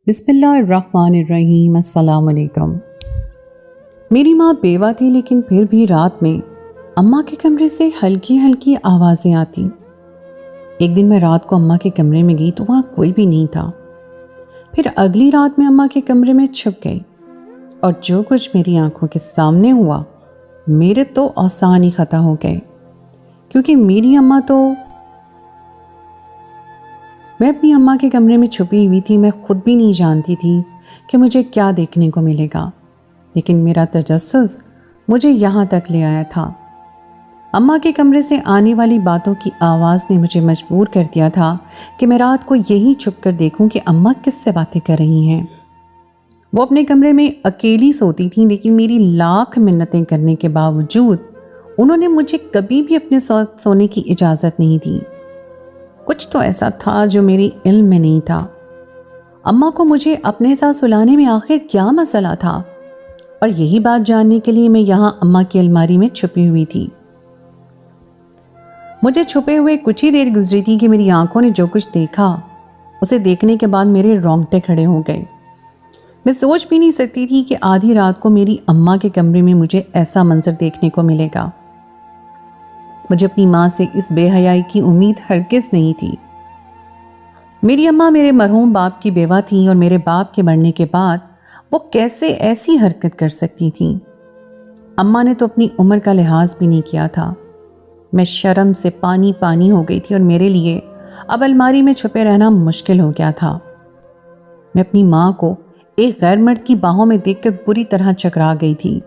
بسم اللہ الرحمن الرحیم۔ السلام علیکم۔ میری ماں بیوہ تھی لیکن پھر بھی رات میں اماں کے کمرے سے ہلکی ہلکی آوازیں آتی۔ ایک دن میں رات کو اماں کے کمرے میں گئی تو وہاں کوئی بھی نہیں تھا۔ پھر اگلی رات میں اماں کے کمرے میں چھپ گئی اور جو کچھ میری آنکھوں کے سامنے ہوا میرے تو اوسان ہی ختم ہو گئے، کیونکہ میں اپنی اماں کے کمرے میں چھپی ہوئی تھی۔ میں خود بھی نہیں جانتی تھی کہ مجھے کیا دیکھنے کو ملے گا، لیکن میرا تجسس مجھے یہاں تک لے آیا تھا۔ اماں کے کمرے سے آنے والی باتوں کی آواز نے مجھے مجبور کر دیا تھا کہ میں رات کو یہی چھپ کر دیکھوں کہ اماں کس سے باتیں کر رہی ہیں۔ وہ اپنے کمرے میں اکیلی سوتی تھیں، لیکن میری لاکھ منتیں کرنے کے باوجود انہوں نے مجھے کبھی بھی اپنے ساتھ سونے کی اجازت نہیں دی۔ کچھ تو ایسا تھا جو میری علم میں نہیں تھا۔ اماں کو مجھے اپنے ساتھ سلانے میں آخر کیا مسئلہ تھا؟ اور یہی بات جاننے کے لیے میں یہاں اماں کی الماری میں چھپی ہوئی تھی۔ مجھے چھپے ہوئے کچھ ہی دیر گزری تھی کہ میری آنکھوں نے جو کچھ دیکھا اسے دیکھنے کے بعد میرے رونگٹے کھڑے ہو گئے۔ میں سوچ بھی نہیں سکتی تھی کہ آدھی رات کو میری اماں کے کمرے میں مجھے ایسا منظر دیکھنے کو ملے گا۔ مجھے اپنی ماں سے اس بے حیائی کی امید ہرگز نہیں تھی۔ میری اماں میرے مرحوم باپ کی بیوہ تھیں اور میرے باپ کے مرنے کے بعد وہ کیسے ایسی حرکت کر سکتی تھیں؟ اماں نے تو اپنی عمر کا لحاظ بھی نہیں کیا تھا۔ میں شرم سے پانی پانی ہو گئی تھی اور میرے لیے اب الماری میں چھپے رہنا مشکل ہو گیا تھا۔ میں اپنی ماں کو ایک غیر مرد کی باہوں میں دیکھ کر بری طرح چکرا گئی تھی۔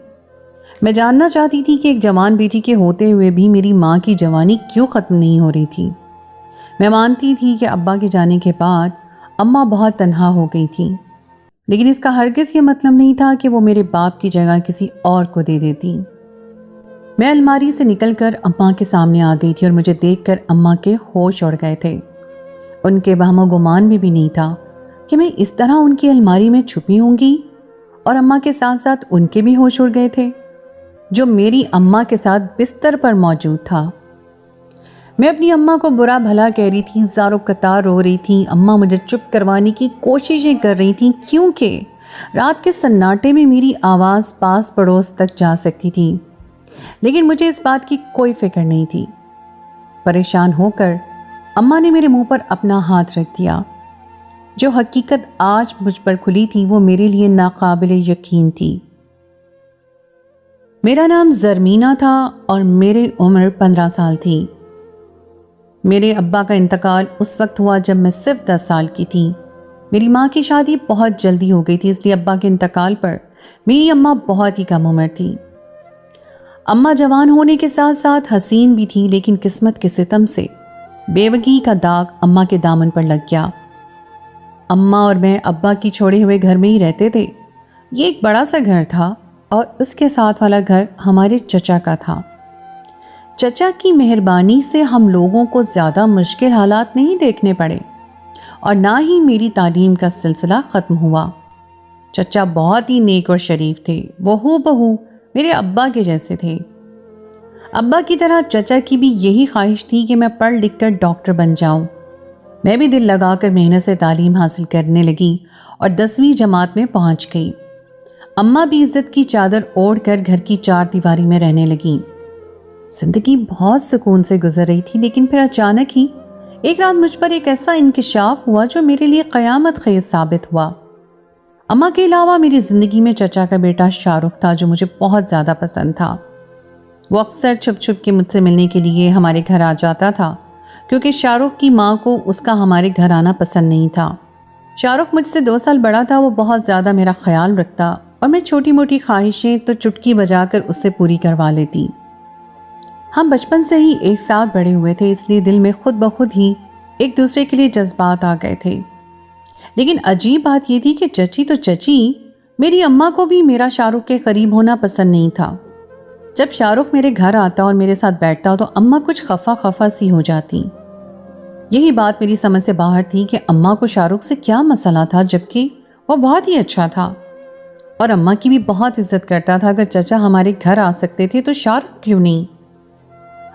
میں جاننا چاہتی تھی کہ ایک جوان بیٹی کے ہوتے ہوئے بھی میری ماں کی جوانی کیوں ختم نہیں ہو رہی تھی۔ میں مانتی تھی کہ ابا کے جانے کے بعد اماں بہت تنہا ہو گئی تھی، لیکن اس کا ہرگز یہ مطلب نہیں تھا کہ وہ میرے باپ کی جگہ کسی اور کو دے دیتی۔ میں الماری سے نکل کر اماں کے سامنے آ گئی تھی اور مجھے دیکھ کر اماں کے ہوش اڑ گئے تھے۔ ان کے وہم و گمان بھی نہیں تھا کہ میں اس طرح ان کی الماری میں چھپی ہوں گی، اور اماں کے ساتھ ساتھ ان کے بھی ہوش اڑ گئے تھے جو میری اماں کے ساتھ بستر پر موجود تھا۔ میں اپنی اماں کو برا بھلا کہہ رہی تھی، زارو قطار رو رہی تھی۔ اماں مجھے چپ کروانے کی کوششیں کر رہی تھیں، کیونکہ رات کے سناٹے میں میری آواز پاس پڑوس تک جا سکتی تھی، لیکن مجھے اس بات کی کوئی فکر نہیں تھی۔ پریشان ہو کر اماں نے میرے منہ پر اپنا ہاتھ رکھ دیا۔ جو حقیقت آج مجھ پر کھلی تھی وہ میرے لیے ناقابل یقین تھی۔ میرا نام زرمینہ تھا اور میری عمر 15 سال تھی۔ میرے ابا کا انتقال اس وقت ہوا جب میں صرف 10 سال کی تھی۔ میری ماں کی شادی بہت جلدی ہو گئی تھی، اس لیے ابا کے انتقال پر میری اماں بہت ہی کم عمر تھی۔ اماں جوان ہونے کے ساتھ ساتھ حسین بھی تھی، لیکن قسمت کے ستم سے بیوگی کا داغ اماں کے دامن پر لگ گیا۔ اماں اور میں ابا کی چھوڑے ہوئے گھر میں ہی رہتے تھے۔ یہ ایک بڑا سا گھر تھا اور اس کے ساتھ والا گھر ہمارے چچا کا تھا۔ چچا کی مہربانی سے ہم لوگوں کو زیادہ مشکل حالات نہیں دیکھنے پڑے اور نہ ہی میری تعلیم کا سلسلہ ختم ہوا۔ چچا بہت ہی نیک اور شریف تھے، وہ ہو بہو میرے ابا کے جیسے تھے۔ ابا کی طرح چچا کی بھی یہی خواہش تھی کہ میں پڑھ لکھ کر ڈاکٹر بن جاؤں۔ میں بھی دل لگا کر محنت سے تعلیم حاصل کرنے لگی اور 10ویں جماعت میں پہنچ گئی۔ اماں بھی عزت کی چادر اوڑھ کر گھر کی چار دیواری میں رہنے لگیں۔ زندگی بہت سکون سے گزر رہی تھی، لیکن پھر اچانک ہی ایک رات مجھ پر ایک ایسا انکشاف ہوا جو میرے لیے قیامت خیز ثابت ہوا۔ اماں کے علاوہ میری زندگی میں چچا کا بیٹا شاہ رخ تھا جو مجھے بہت زیادہ پسند تھا۔ وہ اکثر چھپ چھپ کے مجھ سے ملنے کے لیے ہمارے گھر آ جاتا تھا، کیونکہ شاہ رخ کی ماں کو اس کا ہمارے گھر آنا پسند نہیں تھا۔ شاہ رخ مجھ سے 2 سال بڑا تھا، وہ بہت زیادہ میرا خیال رکھتا اور میں چھوٹی موٹی خواہشیں تو چٹکی بجا کر اس سے پوری کروا لیتی۔ ہم بچپن سے ہی ایک ساتھ بڑے ہوئے تھے، اس لیے دل میں خود بخود ہی ایک دوسرے کے لیے جذبات آ گئے تھے۔ لیکن عجیب بات یہ تھی کہ چچی تو چچی، میری اماں کو بھی میرا شاہ رخ کے قریب ہونا پسند نہیں تھا۔ جب شاہ رخ میرے گھر آتا اور میرے ساتھ بیٹھتا تو اماں کچھ خفا خفا سی ہو جاتی۔ یہی بات میری سمجھ سے باہر تھی کہ اماں کو شاہ رخ سے کیا مسئلہ تھا، جبکہ وہ بہت ہی اچھا تھا اور اماں کی بھی بہت عزت کرتا تھا۔ اگر چچا ہمارے گھر آ سکتے تھے تو شاہ رخ کیوں نہیں؟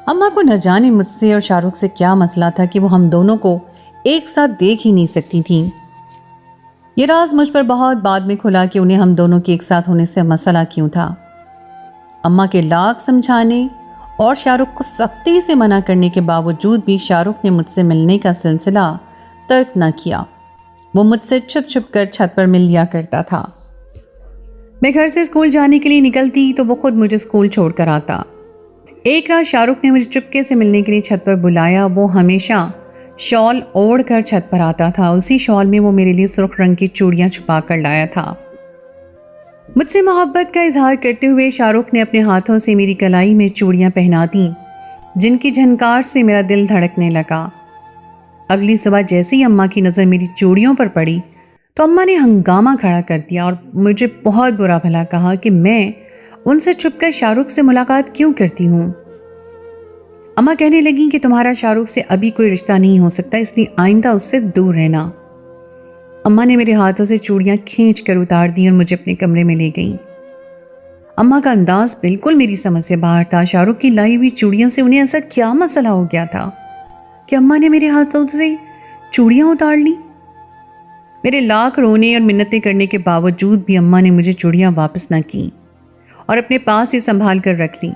اماں کو نہ جانے مجھ سے اور شاہ رخ سے کیا مسئلہ تھا کہ وہ ہم دونوں کو ایک ساتھ دیکھ ہی نہیں سکتی تھیں۔ یہ راز مجھ پر بہت بعد میں کھلا کہ انہیں ہم دونوں کے ایک ساتھ ہونے سے مسئلہ کیوں تھا۔ اماں کے لاکھ سمجھانے اور شاہ رخ کو سختی سے منع کرنے کے باوجود بھی شاہ رخ نے مجھ سے ملنے کا سلسلہ ترک نہ کیا۔ وہ مجھ سے چھپ چھپ کر چھت پر مل لیا کرتا تھا۔ میں گھر سے اسکول جانے کے لیے نکلتی تو وہ خود مجھے اسکول چھوڑ کر آتا۔ ایک رات شاہ رخ نے مجھے چپکے سے ملنے کے لیے چھت پر بلایا۔ وہ ہمیشہ شال اوڑھ کر چھت پر آتا تھا۔ اسی شال میں وہ میرے لیے سرخ رنگ کی چوڑیاں چھپا کر لایا تھا۔ مجھ سے محبت کا اظہار کرتے ہوئے شاہ رخ نے اپنے ہاتھوں سے میری کلائی میں چوڑیاں پہنا دیں، جن کی جھنکار سے میرا دل دھڑکنے لگا۔ اگلی صبح جیسے ہی اماں کی نظر میری چوڑیوں پر پڑی تو اماں نے ہنگامہ کھڑا کر دیا اور مجھے بہت برا بھلا کہا کہ میں ان سے چھپ کر شاہ رخ سے ملاقات کیوں کرتی ہوں۔ اماں کہنے لگیں کہ تمہارا شاہ رخ سے ابھی کوئی رشتہ نہیں ہو سکتا، اس لیے آئندہ اس سے دور رہنا۔ اماں نے میرے ہاتھوں سے چوڑیاں کھینچ کر اتار دی اور مجھے اپنے کمرے میں لے گئیں۔ اماں کا انداز بالکل میری سمجھ سے باہر تھا۔ شاہ رخ کی لائی ہوئی چوڑیوں سے انہیں ایسا کیا مسئلہ ہو گیا تھا کہ اماں نے میرے ہاتھوں سے چوڑیاں اتار لی؟ میرے لاکھ رونے اور منتیں کرنے کے باوجود بھی اماں نے مجھے چوڑیاں واپس نہ کی اور اپنے پاس ہی سنبھال کر رکھ لی۔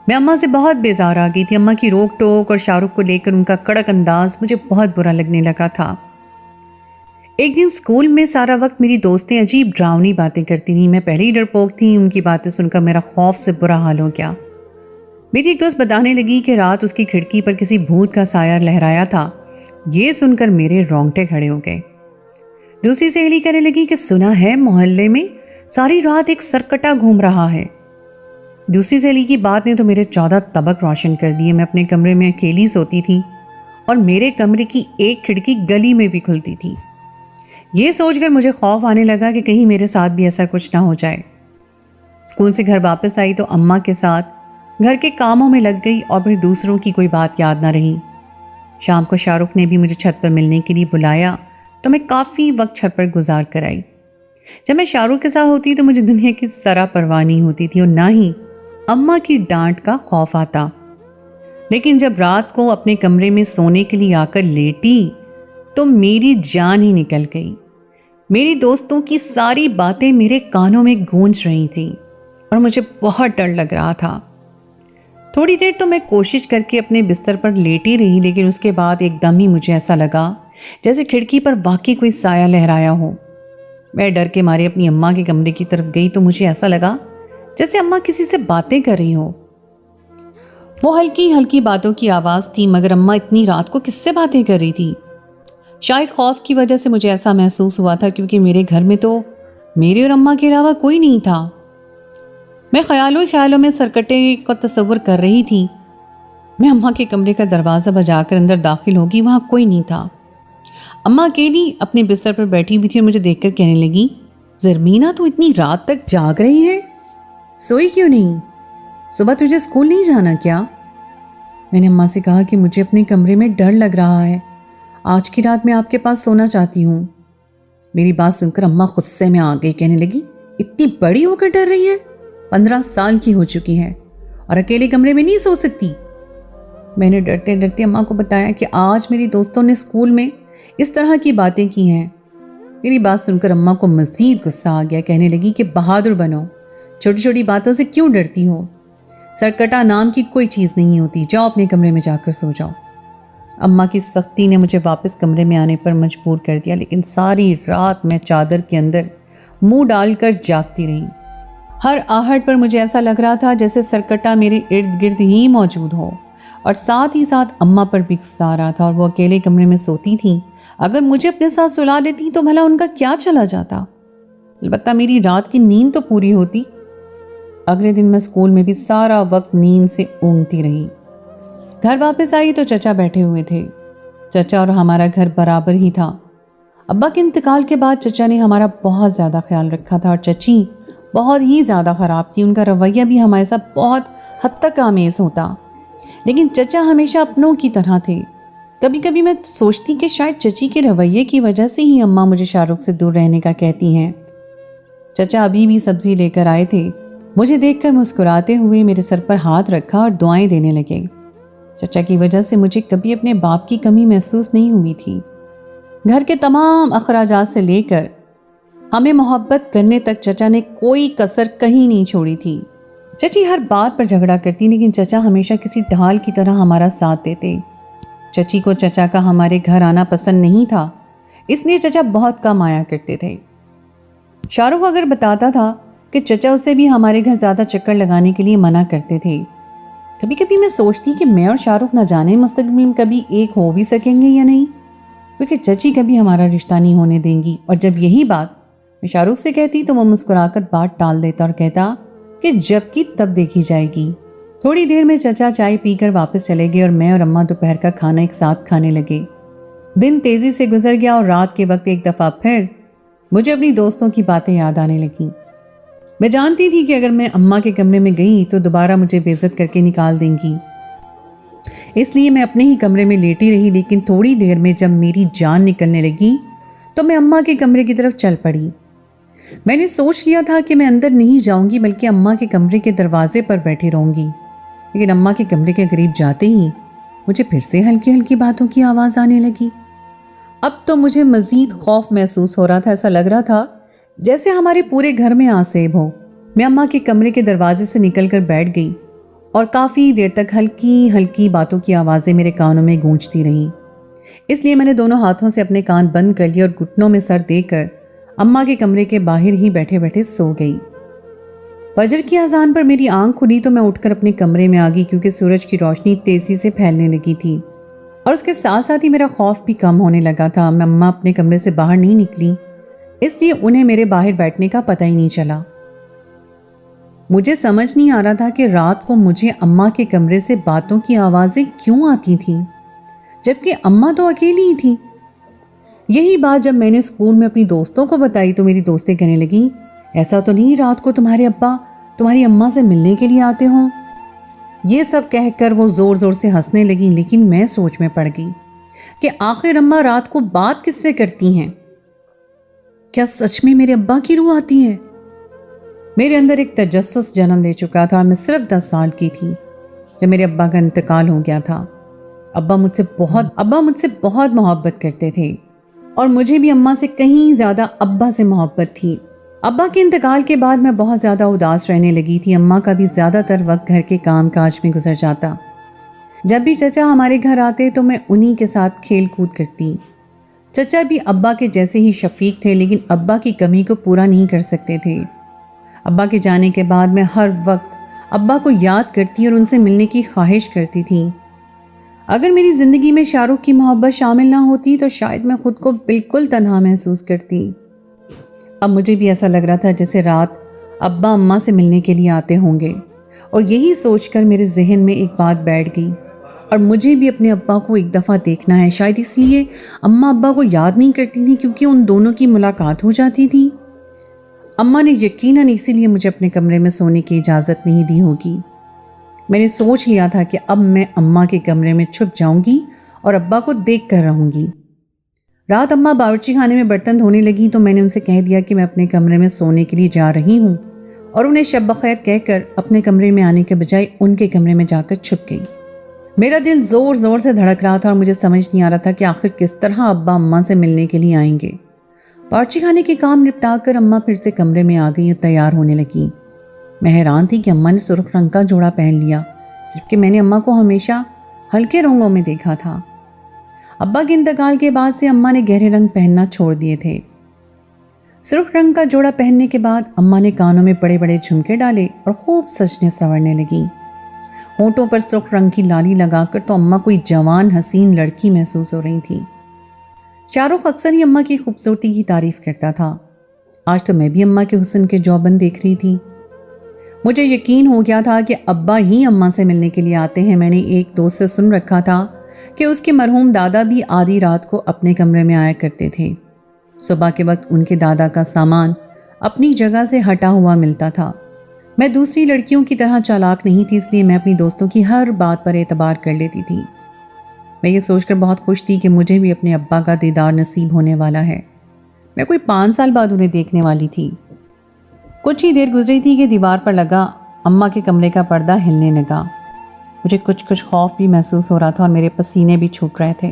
میں اماں سے بہت بیزار آ گئی تھی۔ اماں کی روک ٹوک اور شاہ رخ کو لے کر ان کا کڑک انداز مجھے بہت برا لگنے لگا تھا۔ ایک دن اسکول میں سارا وقت میری دوستیں عجیب ڈراؤنی باتیں کرتی رہیں۔ میں پہلے ہی ڈرپوک تھی، ان کی باتیں سن کر میرا خوف سے برا حال ہو گیا۔ میری ایک دوست بتانے لگی کہ رات اس کی کھڑکی پر کسی بھوت کا سایہ لہرایا تھا۔ یہ سن کر میرے رونگٹے کھڑے ہو گئے۔ دوسری سہیلی کہنے لگی کہ سنا ہے محلے میں ساری رات ایک سرکٹا گھوم رہا ہے۔ دوسری سہیلی کی بات نے تو میرے 14 طبق روشن کر دیے۔ میں اپنے کمرے میں اکیلی سوتی تھی اور میرے کمرے کی ایک کھڑکی گلی میں بھی کھلتی تھی۔ یہ سوچ کر مجھے خوف آنے لگا کہ کہیں میرے ساتھ بھی ایسا کچھ نہ ہو جائے۔ اسکول سے گھر واپس آئی تو اماں کے ساتھ گھر کے کاموں میں لگ گئی اور پھر دوسروں کی کوئی بات یاد نہ رہی۔ شام کو شاہ رخ نے بھی مجھے چھت پر ملنے کے لیے بلایا تو میں کافی وقت چھت پر گزار کر آئی۔ جب میں شاہ رخ کے ساتھ ہوتی تو مجھے دنیا کی ذرا پرواہ نہیں ہوتی تھی اور نہ ہی اماں کی ڈانٹ کا خوف آتا۔ لیکن جب رات کو اپنے کمرے میں سونے کے لیے آ کر لیٹی تو میری جان ہی نکل گئی۔ میری دوستوں کی ساری باتیں میرے کانوں میں گونج رہی تھیں اور مجھے بہت ڈر لگ رہا تھا۔ تھوڑی دیر تو میں کوشش کر کے اپنے بستر پر لیٹی رہی، لیکن اس کے بعد ایک دم ہی مجھے ایسا لگا جیسے کھڑکی پر واقعی کوئی سایہ لہرایا ہو۔ میں ڈر کے مارے اپنی اماں کے کمرے کی طرف گئی تو مجھے ایسا لگا جیسے اماں کسی سے باتیں کر رہی ہو۔ وہ ہلکی ہلکی باتوں کی آواز تھی، مگر اماں اتنی رات کو کس سے باتیں کر رہی تھی؟ شاید خوف کی وجہ سے مجھے ایسا محسوس ہوا تھا، کیونکہ میرے گھر میں تو میرے اور اماں کے علاوہ کوئی نہیں تھا۔ میں خیالوں میں سرکٹے کا تصور کر رہی تھی۔ میں اماں کے کمرے کا دروازہ بجا کر اندر داخل ہوگی، وہاں کوئی نہیں تھا۔ اماں اکیلی اپنے بستر پر بیٹھی ہوئی تھی اور مجھے دیکھ کر کہنے لگی، زرمینہ تو اتنی رات تک جاگ رہی ہے، سوئی کیوں نہیں؟ صبح تجھے اسکول نہیں جانا کیا؟ میں نے اماں سے کہا کہ مجھے اپنے کمرے میں ڈر لگ رہا ہے، آج کی رات میں آپ کے پاس سونا چاہتی ہوں۔ میری بات سن کر اماں غصے میں آ گئی، کہنے لگی، اتنی بڑی ہو کر ڈر رہی ہے، 15 سال کی ہو چکی ہے اور اکیلے کمرے میں نہیں سو سکتی۔ میں نے ڈرتے ڈرتے اماں کو بتایا کہ آج میری دوستوں نے اسکول میں اس طرح کی باتیں کی ہیں۔ میری بات سن کر اماں کو مزید غصہ آ گیا، کہنے لگی کہ بہادر بنو، چھوٹی چھوٹی باتوں سے کیوں ڈرتی ہو؟ سرکٹا نام کی کوئی چیز نہیں ہوتی، جاؤ اپنے کمرے میں جا کر سو جاؤ۔ اماں کی سختی نے مجھے واپس کمرے میں آنے پر مجبور کر دیا، لیکن ساری رات میں چادر کے اندر منہ ڈال کر جاگتی رہی۔ ہر آہٹ پر مجھے ایسا لگ رہا تھا جیسے سرکٹا میرے ارد گرد ہی موجود ہو، اور ساتھ ہی ساتھ اماں پر بھی غصہ آ رہا تھا، اور وہ اکیلے کمرے میں سوتی تھیں۔ اگر مجھے اپنے ساتھ سلا دیتی تو بھلا ان کا کیا چلا جاتا؟ البتہ میری رات کی نیند تو پوری ہوتی۔ اگلے دن میں اسکول میں بھی سارا وقت نیند سے اونگتی رہی۔ گھر واپس آئی تو چچا بیٹھے ہوئے تھے۔ چچا اور ہمارا گھر برابر ہی تھا۔ ابا کے انتقال کے بعد چچا نے ہمارا بہت زیادہ خیال رکھا تھا، اور چچی بہت ہی زیادہ خراب تھی۔ ان کا رویہ بھی ہمارے ساتھ بہت حد تک آمیز ہوتا، لیکن چچا ہمیشہ اپنوں کی طرح تھے۔ کبھی کبھی میں سوچتی کہ شاید چچی کے رویے کی وجہ سے ہی اماں مجھے شاہ رخ سے دور رہنے کا کہتی ہیں۔ چچا ابھی بھی سبزی لے کر آئے تھے، مجھے دیکھ کر مسکراتے ہوئے میرے سر پر ہاتھ رکھا اور دعائیں دینے لگے۔ چچا کی وجہ سے مجھے کبھی اپنے باپ کی کمی محسوس نہیں ہوئی تھی۔ گھر کے تمام اخراجات سے لے کر ہمیں محبت کرنے تک چچا نے کوئی کسر کہیں نہیں چھوڑی تھی۔ چچی ہر بات پر جھگڑا کرتی لیکن چچا ہمیشہ کسی ڈھال کی طرح ہمارا ساتھ دیتے۔ چچی کو چچا کا ہمارے گھر آنا پسند نہیں تھا، اس لیے چچا بہت کم آیا کرتے تھے۔ شاہ رخ اگر بتاتا تھا کہ چچا اسے بھی ہمارے گھر زیادہ چکر لگانے کے لیے منع کرتے تھے۔ کبھی کبھی میں سوچتی کہ میں اور شاہ رخ نہ جانے مستقبل میں کبھی ایک ہو بھی سکیں گے یا نہیں، کیونکہ چچی کبھی ہمارا رشتہ نہیں ہونے دیں گی۔ اور جب یہی بات میں شاہ رخ سے کہتی تو وہ مسکرا کر بات ٹال دیتا اور کہتا کہ جب کی تب دیکھی جائے گی۔ تھوڑی دیر میں چچا چائے پی کر واپس چلے گئے اور میں اور اماں دوپہر کا کھانا ایک ساتھ کھانے لگے۔ دن تیزی سے گزر گیا اور رات کے وقت ایک دفعہ پھر مجھے اپنی دوستوں کی باتیں یاد آنے لگیں۔ میں جانتی تھی کہ اگر میں اماں کے کمرے میں گئی تو دوبارہ مجھے بے عزت کر کے نکال دیں گی، اس لیے میں اپنے ہی کمرے میں لیٹی رہی۔ لیکن تھوڑی دیر میں جب میری جان نکلنے لگی تو میں اماں کے کمرے کی طرف چل پڑی۔ میں نے سوچ لیا تھا کہ میں اندر نہیں جاؤں گی بلکہ اماں کے کمرے کے دروازے پر بیٹھی رہوں گی، لیکن اماں کے کمرے کے قریب جاتے ہی مجھے پھر سے ہلکی ہلکی باتوں کی آواز آنے لگی۔ اب تو مجھے مزید خوف محسوس ہو رہا تھا، ایسا لگ رہا تھا جیسے ہمارے پورے گھر میں آسیب ہو۔ میں اماں کے کمرے کے دروازے سے نکل کر بیٹھ گئی اور کافی دیر تک ہلکی ہلکی باتوں کی آوازیں میرے کانوں میں گونجتی رہیں۔ اس لیے میں نے دونوں ہاتھوں سے اپنے کان بند کر لیے اور گھٹنوں میں سر دے کر اماں کے کمرے کے باہر ہی بیٹھے بیٹھے سو گئی۔ فجر کی اذان پر میری آنکھ کھلی تو میں اٹھ کر اپنے کمرے میں آ گئی، کیونکہ سورج کی روشنی تیزی سے پھیلنے لگی تھی اور اس کے ساتھ ساتھ ہی میرا خوف بھی کم ہونے لگا تھا۔ میں اماں اپنے کمرے سے باہر نہیں نکلی، اس لیے انہیں میرے باہر بیٹھنے کا پتہ ہی نہیں چلا۔ مجھے سمجھ نہیں آ رہا تھا کہ رات کو مجھے اماں کے کمرے سے باتوں کی آوازیں کیوں آتی تھیں، جبکہ اماں تو اکیلی ہی تھی۔ یہی بات جب میں نے اسکول میں اپنی دوستوں کو بتائی تو میری دوستیں کہنے لگیں، ایسا تو نہیں رات کو تمہارے ابا تمہاری اماں سے ملنے کے لیے آتے ہوں؟ یہ سب کہہ کر وہ زور زور سے ہنسنے لگیں، لیکن میں سوچ میں پڑ گئی کہ آخر اماں رات کو بات کس سے کرتی ہیں؟ کیا سچ میں میرے ابا کی روح آتی ہے؟ میرے اندر ایک تجسس جنم لے چکا تھا۔ میں صرف 10 سال کی تھی جب میرے ابا کا انتقال ہو گیا تھا۔ ابا مجھ سے بہت محبت کرتے تھے اور مجھے بھی اماں سے کہیں زیادہ ابا سے محبت تھی۔ ابا کے انتقال کے بعد میں بہت زیادہ اداس رہنے لگی تھی۔ اماں کا بھی زیادہ تر وقت گھر کے کام کاج میں گزر جاتا۔ جب بھی چچا ہمارے گھر آتے تو میں انہی کے ساتھ کھیل کود کرتی۔ چچا بھی ابا کے جیسے ہی شفیق تھے، لیکن ابا کی کمی کو پورا نہیں کر سکتے تھے۔ ابا کے جانے کے بعد میں ہر وقت ابا کو یاد کرتی اور ان سے ملنے کی خواہش کرتی تھی۔ اگر میری زندگی میں شاہ رخ کی محبت شامل نہ ہوتی تو شاید میں خود کو بالکل تنہا محسوس کرتی۔ اب مجھے بھی ایسا لگ رہا تھا جیسے رات ابا اماں سے ملنے کے لیے آتے ہوں گے، اور یہی سوچ کر میرے ذہن میں ایک بات بیٹھ گئی، اور مجھے بھی اپنے ابا کو ایک دفعہ دیکھنا ہے۔ شاید اس لیے اماں ابا کو یاد نہیں کرتی تھی، کیونکہ ان دونوں کی ملاقات ہو جاتی تھی۔ اماں نے یقیناً اسی لیے مجھے اپنے کمرے میں سونے کی اجازت نہیں دی ہوگی۔ میں نے سوچ لیا تھا کہ اب میں اماں کے کمرے میں چھپ جاؤں گی اور ابا کو دیکھ کر رہوں گی۔ رات اماں باورچی خانے میں برتن دھونے لگی تو میں نے ان سے کہہ دیا کہ میں اپنے کمرے میں سونے کے لیے جا رہی ہوں، اور انہیں شب بخیر کہہ کر اپنے کمرے میں آنے کے بجائے ان کے کمرے میں جا کر چھپ گئی۔ میرا دل زور زور سے دھڑک رہا تھا اور مجھے سمجھ نہیں آ رہا تھا کہ آخر کس طرح ابا اماں سے ملنے کے لیے آئیں گے۔ باورچی خانے کے کام نپٹا کر اماں پھر سے کمرے میں آ گئی اور تیار ہونے لگی۔ میں حیران تھی کہ اماں نے سرخ رنگ کا جوڑا پہن لیا، جبکہ میں نے اماں کو ہمیشہ ہلکے رنگوں میں دیکھا تھا۔ ابا کے انتقال کے بعد سے اماں نے گہرے رنگ پہننا چھوڑ دیے تھے۔ سرخ رنگ کا جوڑا پہننے کے بعد اماں نے کانوں میں بڑے بڑے جھمکے ڈالے اور خوب سجنے سنورنے لگیں۔ ہونٹوں پر سرخ رنگ کی لالی لگا کر تو اماں کوئی جوان حسین لڑکی محسوس ہو رہی تھی۔ شاہ رخ اکثر ہی اماں کی خوبصورتی کی تعریف کرتا تھا۔ آج تو میں بھی اماں کے حسن کے جوبن دیکھ رہی تھی۔ مجھے یقین ہو گیا تھا کہ ابا ہی اماں سے ملنے کے لیے آتے ہیں۔ میں نے ایک دوست سے سن رکھا تھا کہ اس کے مرحوم دادا بھی آدھی رات کو اپنے کمرے میں آیا کرتے تھے۔ صبح کے وقت ان کے دادا کا سامان اپنی جگہ سے ہٹا ہوا ملتا تھا۔ میں دوسری لڑکیوں کی طرح چالاک نہیں تھی، اس لیے میں اپنی دوستوں کی ہر بات پر اعتبار کر لیتی تھی۔ میں یہ سوچ کر بہت خوش تھی کہ مجھے بھی اپنے ابا کا دیدار نصیب ہونے والا ہے۔ میں کوئی 5 سال بعد انہیں دیکھنے والی تھی۔ کچھ ہی دیر گزری تھی کہ دیوار پر لگا اماں کے کمرے کا پردہ ہلنے لگا۔ مجھے کچھ خوف بھی محسوس ہو رہا تھا اور میرے پسینے بھی چھوٹ رہے تھے۔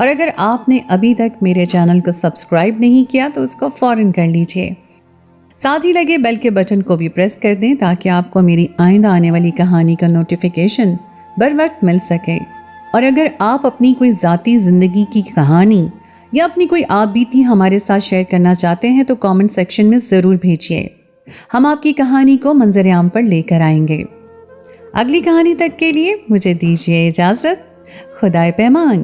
اور اگر آپ نے ابھی تک میرے چینل کو سبسکرائب نہیں کیا تو اس کو فوراً کر لیجئے۔ ساتھ ہی لگے بیل کے بٹن کو بھی پریس کر دیں تاکہ آپ کو میری آئندہ آنے والی کہانی کا نوٹیفیکیشن بر وقت مل سکے۔ اور اگر آپ اپنی کوئی ذاتی زندگی کی کہانی یا اپنی کوئی آپ بیتی ہمارے ساتھ شیئر کرنا چاہتے ہیں تو کامنٹ سیکشن میں ضرور بھیجیے۔ ہم آپ کی کہانی کو منظر عام پر لے کر آئیں گے۔ اگلی کہانی تک کے لیے مجھے دیجیے اجازت۔ خدائے پیمان۔